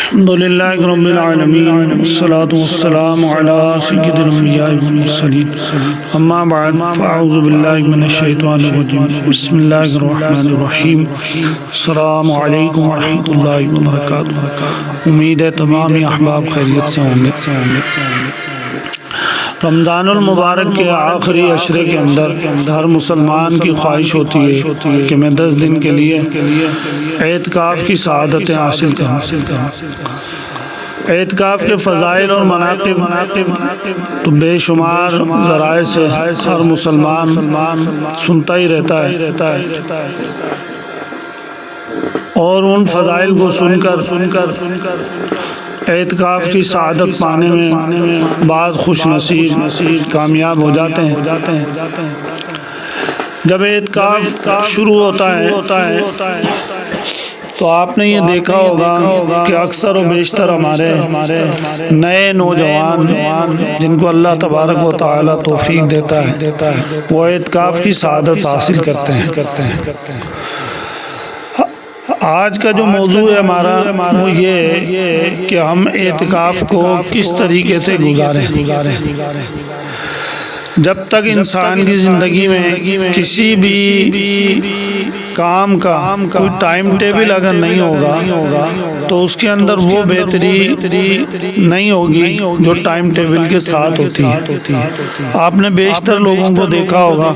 الحمد للہ رب العالمین والصلاة والسلام علی سید الانبیاء والمرسلین اما بعد فاعوذ باللہ من الشیطان الرجیم بسم اللہ الرحمن الرحیم السلام علیکم ورحمۃ اللہ وبرکاتہ۔ امید ہے تمام احباب خیریت سے ہوں گے۔ رمضان المبارک کے آخری عشرے کے اندر ہر مسلمان کی خواہش ہوتی ہے کہ میں 10 دن کے لیے اعتکاف کی سعادتیں حاصل کروں۔ اعتکاف کے فضائل اور مناقب تو بے شمار ذرائع سے ہر مسلمان سنتا ہی رہتا ہے، اور ان فضائل کو سن کر اعتکاف کی سعادت پانے میں بعض خوش نصیب کامیاب ہو جاتے ہیں۔ جب اعتکاف شروع ہوتا ہے تو آپ نے یہ دیکھا ہوگا کہ اکثر و بیشتر ہمارے نئے نوجوان جن کو اللہ تبارک و تعالی توفیق دیتا ہے وہ اعتکاف کی سعادت حاصل کرتے ہیں۔ آج کا جو موضوع ہے ہمارا وہ یہ کہ ہم اعتکاف کو کس طریقے سے گزاریں۔ جب تک انسان کی زندگی میں کسی بھی کام کا کوئی ٹائم ٹیبل اگر نہیں ہوگا تو اس کے اندر وہ بہتری نہیں ہوگی جو ٹائم ٹیبل کے ساتھ ہوتی ہے۔ آپ نے بیشتر لوگوں کو دیکھا ہوگا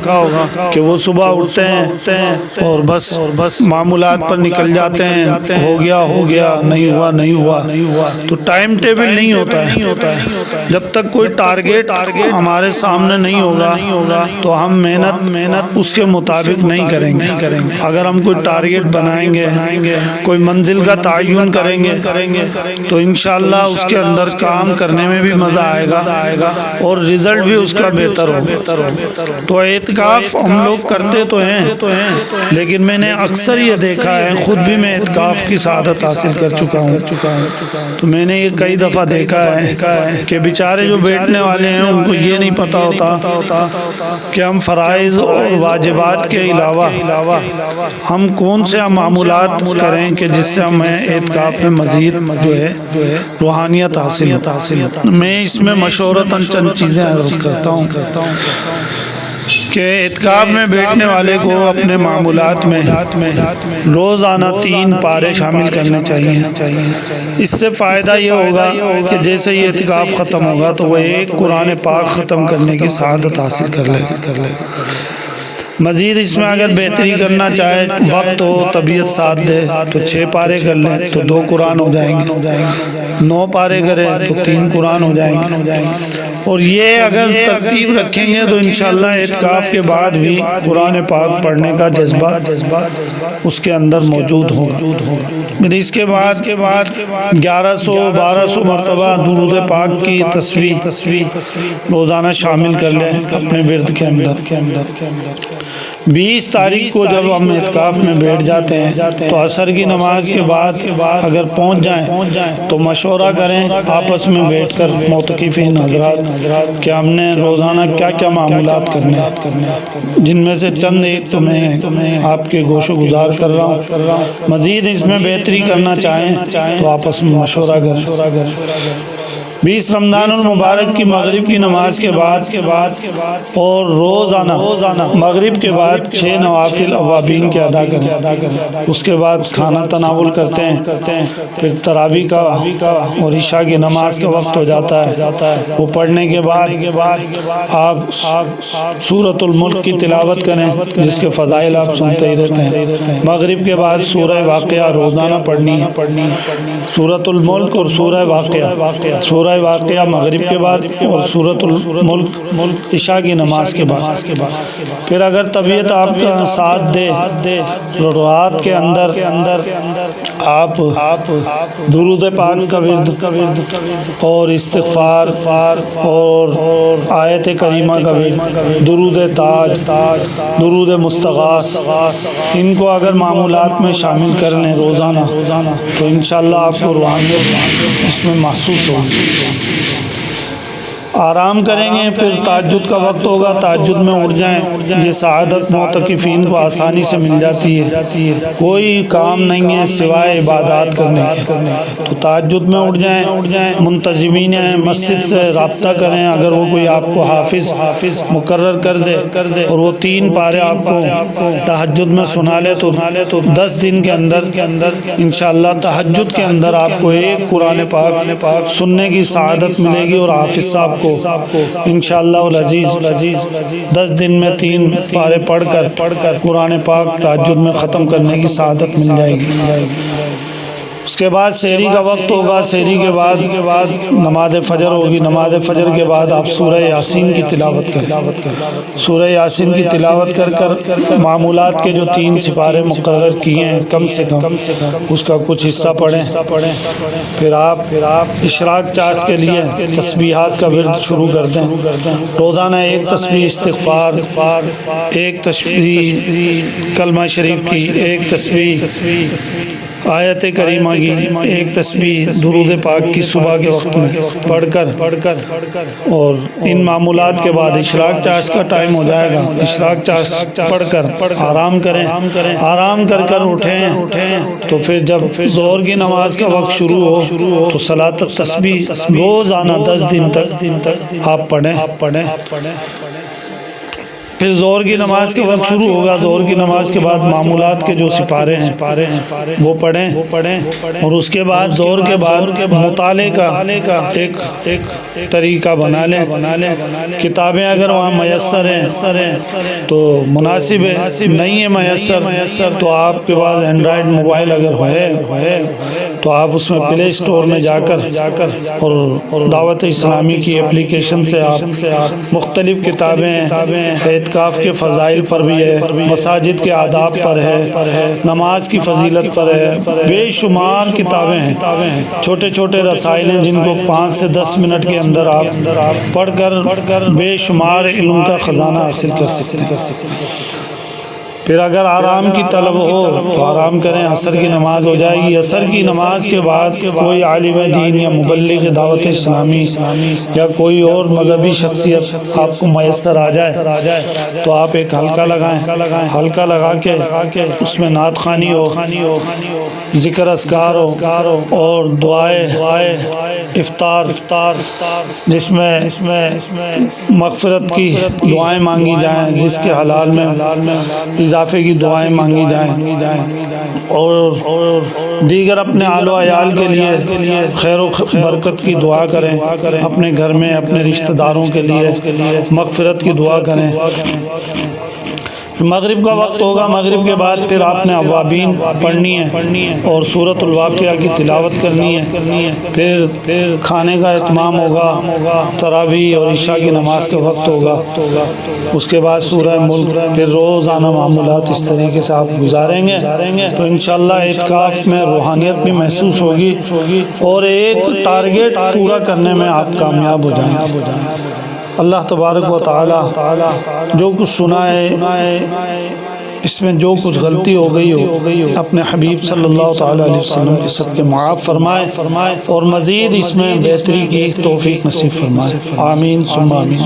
کہ وہ صبح اٹھتے ہیں اور بس معمولات پر نکل جاتے ہیں، ہو گیا نہیں ہوا، تو ٹائم ٹیبل نہیں ہوتا ہے۔ جب تک کوئی ٹارگیٹ ہمارے سامنے نہیں ہوگا تو ہم محنت اس کے مطابق نہیں کریں گے۔ اگر ہم کوئی ٹارگیٹ بنائیں گے، کوئی منزل کا تعین کریں گے تو انشاءاللہ اس کے اندر کام کرنے میں بھی مزہ آئے گا اور رزلٹ بھی اس کا بہتر ہوگا۔ تو اعتکاف ہم لوگ کرتے تو ہیں، لیکن میں نے اکثر یہ دیکھا ہے، خود بھی میں اعتکاف کی سعادت حاصل کر چکا ہوں، تو میں نے یہ کئی دفعہ دیکھا ہے کہ بیچارے جو بیٹھنے والے ہیں ان کو یہ نہیں پتا ہوتا کہ ہم فرائض اور واجبات کے علاوہ ہم کون سے معمولات کریں کہ جس سے ہمیں اعتکاف میں مزید جو ہے روحانیت حاصل ہو۔ میں اس میں مشورتاً چند چیزیں عرض کرتا ہوں کہ اعتکاف میں بیٹھنے والے کو اپنے معمولات میں روزانہ 3 پارے شامل کرنے چاہیے۔ اس سے فائدہ یہ ہوگا کہ جیسے یہ اعتکاف ختم ہوگا تو وہ ایک قرآن پاک ختم کرنے کی سعادت حاصل کر لے۔ مزید اس میں اگر بہتری کرنا چاہے، وقت ہو، طبیعت ساتھ دے تو 6 پارے کر لیں تو 2 قرآن ہو جائیں گے، 9 پارے کریں تو 3 قرآن ہو جائیں گے۔ اور یہ اگر ترتیب رکھیں گے تو انشاءاللہ اعتکاف کے بعد بھی قرآن پاک پڑھنے کا جذبہ اس کے اندر موجود ہوگا۔ اس کے بعد 1100-1200 مرتبہ درود پاک کی تسبیح روزانہ شامل کر لیں اپنے ورد کے اندر۔ 20 تاریخ کو جب ہم اعتکاف میں بیٹھ جاتے ہیں تو عصر کی نماز کے بعد اگر پہنچ جائیں تو مشورہ کریں آپس میں بیٹھ کر معتکفین حضرات کہ ہم نے روزانہ کیا معمولات کرنے ہیں، جن میں سے چند ایک تو میں آپ کے گوش و گزار کر رہا ہوں۔ مزید اس میں بہتری کرنا چاہیں تو آپس میں مشورہ کریں۔ 20 رمضان المبارک کی مغرب کی نماز کے بعد اور روزانہ مغرب کے بعد 6 نوافل اوابین کے ادا کریں۔ اس کے بعد کھانا تناول کرتے ہیں، پھر تراویح کا اور عشاء کی نماز کا وقت ہو جاتا ہے۔ وہ پڑھنے کے بعد آپ سورۃ الملک کی تلاوت کریں جس کے فضائل آپ سنتے ہی رہتے ہیں۔ مغرب کے بعد سورہ واقعہ روزانہ پڑھنی ہے، سورۃ الملک اور سورہ واقعہ مغرب کے بعد اور سورۃ الملک عشاء کی نماز کے بعد۔ پھر اگر طبیعت آپ کا ساتھ دے رات کے اندر آپ درود پاک کا ورد اور استغفار اور آیت کریمہ کا ورد، درود تاج، درود مستغاث، ان کو اگر معمولات میں شامل کر لیں روزانہ تو انشاءاللہ آپ کو روحانیت اس میں محسوس ہوگی۔ آرام کریں گے، پھر تہجد کا وقت ہوگا، تہجد میں اٹھ جائیں۔ یہ سعادت معتکفین کو آسانی سے مل جاتی ہے، کوئی کام نہیں ہے سوائے عبادات کرنے کے، تو تہجد میں اٹھ جائیں۔ منتظمین ہیں مسجد سے رابطہ کریں، اگر وہ کوئی آپ کو حافظ مقرر کر دے اور وہ 3 پارے آپ کو تہجد میں سنا لے تو 10 دن کے اندر انشاءاللہ تہجد کے اندر آپ کو ایک قرآن پاک سننے کی سعادت ملے گی، اور حافظ صاحب کو انشاءاللہ العزیز 10 دن میں 3 پارے پڑھ کر قرآن پاک تہجد میں ختم کرنے کی سعادت مل جائے گی۔ اس کے بعد سحری کا وقت ہوگا، سحری کے بعد نماز فجر ہوگی، نماز فجر کے بعد آپ سورہ یاسین کی تلاوت کریں، سورہ یاسین کی تلاوت کر معمولات کے جو 3 سپارے مقرر کیے ہیں کم سے کم اس کا کچھ حصہ پڑھیں۔ پھر آپ اشراق چاش کے لیے تسبیحات کا ورد شروع کر دیں، روزانہ 1 تسبیح استغفار، 1 تسبیح کلمہ شریف کی، 1 تسبیح آیت کریمہ کی، 1 تسبیح درود پاک کی صبح کے وقت میں پڑھ کر اور ان معمولات کے بعد اشراق چاش کا ٹائم ہو جائے گا، اشراق چاش پڑھ کر آرام کریں، آرام کر اٹھیں تو پھر جب ظہر کی نماز کا وقت شروع ہو تو صلاۃ التسبیح روزانہ 10 دن تک آپ پڑھیں۔ پھر ظہر کی نماز کے وقت شروع ہوگا، ظہر کی نماز کے بعد معمولات کے جو سپارے ہیں وہ پڑھیں، اور اس کے بعد ظہر کے بعد مطالعے کا ایک طریقہ بنا لیں۔ کتابیں اگر وہاں میسر ہیں تو مناسب ہے، نہیں ہے میسر تو آپ کے پاس اینڈرائڈ موبائل اگر ہے تو آپ اس میں پلے اسٹور میں جا کر اور دعوت اسلامی کی اپلیکیشن سے آپ مختلف کتابیں اعتکاف کے فضائل پر بھی ہے، مساجد کے آداب پر ہے، نماز کی فضیلت پر ہے، بے شمار کتابیں ہیں، چھوٹے چھوٹے رسائل ہیں جن کو 5 سے 10 منٹ کے اندر آپ پڑھ کر بے شمار علم کا خزانہ حاصل کر سکتے ہیں۔ پھر اگر آرام کی طلب ہو تو آرام کریں، عصر کی نماز ہو جائے گی، عصر کی نماز کے بعد کوئی عالم دین یا مبلغ دعوت اسلامی یا کوئی اور مذہبی شخصیت آپ کو میسر آ جائے تو آپ ایک حلقہ لگائیں، حلقہ لگا کے اس میں نعت خوانی ہو، ذکر اذکار ہو اور دعائے افطار جس میں مغفرت کی دعائیں مانگی جائیں، جس کے حلال میں اضافے کی دعائیں مانگی جائیں، اور دیگر اپنے آل و عیال کے لیے خیر و برکت کی دعا کریں، اپنے گھر میں اپنے رشتہ داروں کے لیے مغفرت کی دعا کریں۔ مغرب کا وقت ہوگا، مغرب کے بعد پھر آپ نے اوابین پڑھنی ہے اور سورۃ الواقعہ کی تلاوت کرنی ہے، پھر کھانے کا اہتمام ہوگا، تراویح اور عشاء کی نماز کا وقت ہوگا، اس کے بعد سورہ ملک، پھر روزانہ معمولات اس طریقے سے آپ گزاریں گے تو انشاءاللہ اعتکاف میں روحانیت بھی محسوس ہوگی اور ایک ٹارگیٹ پورا کرنے میں آپ کامیاب ہو جائیں گے۔ اللہ تبارک و تعالی جو کچھ سنا ہے اس میں جو کچھ غلطی ہو گئی ہو اپنے حبیب صلی اللہ تعالی علیہ وسلم کے صدقے معاف فرمائے اور مزید اس میں بہتری کی توفیق نصیب فرمائے، آمین ثم آمین۔